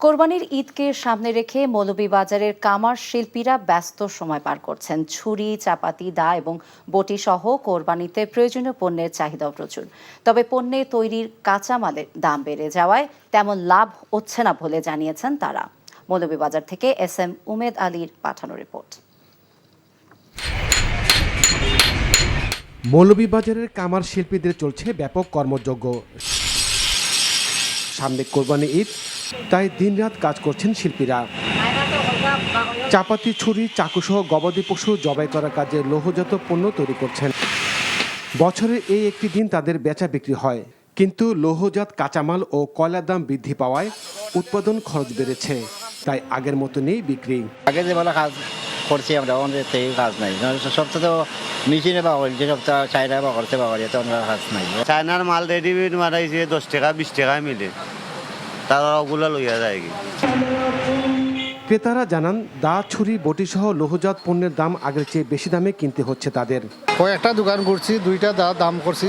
কোরবানির ঈদকে সামনে রেখে মৌলভীবাজারের কামার শিল্পীরা ব্যস্ত সময় পার করছেন। ছুরি, চাপাতি, দা এবং বটি সহ কোরবানিতে প্রয়োজনীয় পণ্যের চাহিদাও প্রচুর। তবে পণ্যে তৈরির কাঁচামালের দাম বেড়ে যাওয়ায় তেমন লাভ হচ্ছে না বলে জানিয়েছেন তারা। মৌলভীবাজার থেকে SM উমেদ আলীর পাঠানো রিপোর্ট। মৌলভীবাজারের কামার শিল্পীদের চলছে ব্যাপক কর্মযজ্ঞ। সামনে কোরবানি ঈদ, তাই দিনরাত কাজ করছেন শিল্পীরা। চাপাতি, ছুরি, চাকুসহ গবাদি পশু জবাই করার কাজে লৌহজাত পণ্য তৈরি করছেন। বছরে এই একটি দিন তাদের বেচা বিক্রি হয়, কিন্তু লৌহজাত কাঁচামাল ও কয়লার দাম বৃদ্ধি পাওয়ায় উৎপাদন খরচ বেড়েছে, তাই আগের মতো নেই বিক্রি। আগে যে বলা কাজ করছি আমরা, আমাদের সেই কাজ নাই। সবটা তো মেশিনে বা করছে, সবটা চায়না বা করতে পারি, এত অন্য কাজ নাই। চায়নার মাল রেডিমেড মারাইছে 10 টাকা 20 টাকায় মিলে, তারা ওগুলো লইয়া যায় কি। ক্রেতারা জানান, দা, ছুরি, বটি সহ লৌহজাত পণ্যের দাম আগের চেয়ে বেশি দামে কিনতে হচ্ছে তাদের। কয়েকটা দোকান করছি, দুইটা দাম করছি,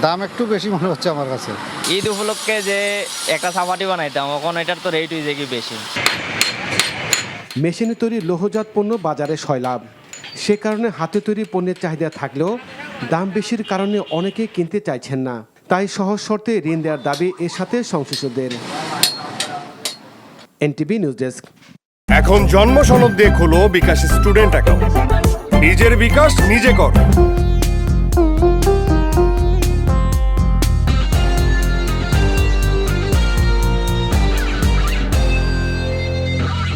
দাম একটু বেশি মনে হচ্ছে আমার কাছে। ঈদ উপলক্ষে যে একটা চাপাটি বানাইতাম, এখন এটার তো রেট হয়েছে কি বেশি। মেশিনে তৈরি লৌহজাত পণ্য বাজারে সয়লাভ, সে কারণে হাতে তৈরি পণ্যের চাহিদা থাকলেও দাম বেশির কারণে অনেকে কিনতে চাইছেন না। তাই সহজ শর্তে ঋণ দেওয়ার দাবি এর সাথে সংশ্লিষ্টদের। NTV news desk. এখন জন্ম সনদ দিয়ে খোলো বিকাশ স্টুডেন্ট অ্যাকাউন্ট। নিজের বিকাশ নিজে কর।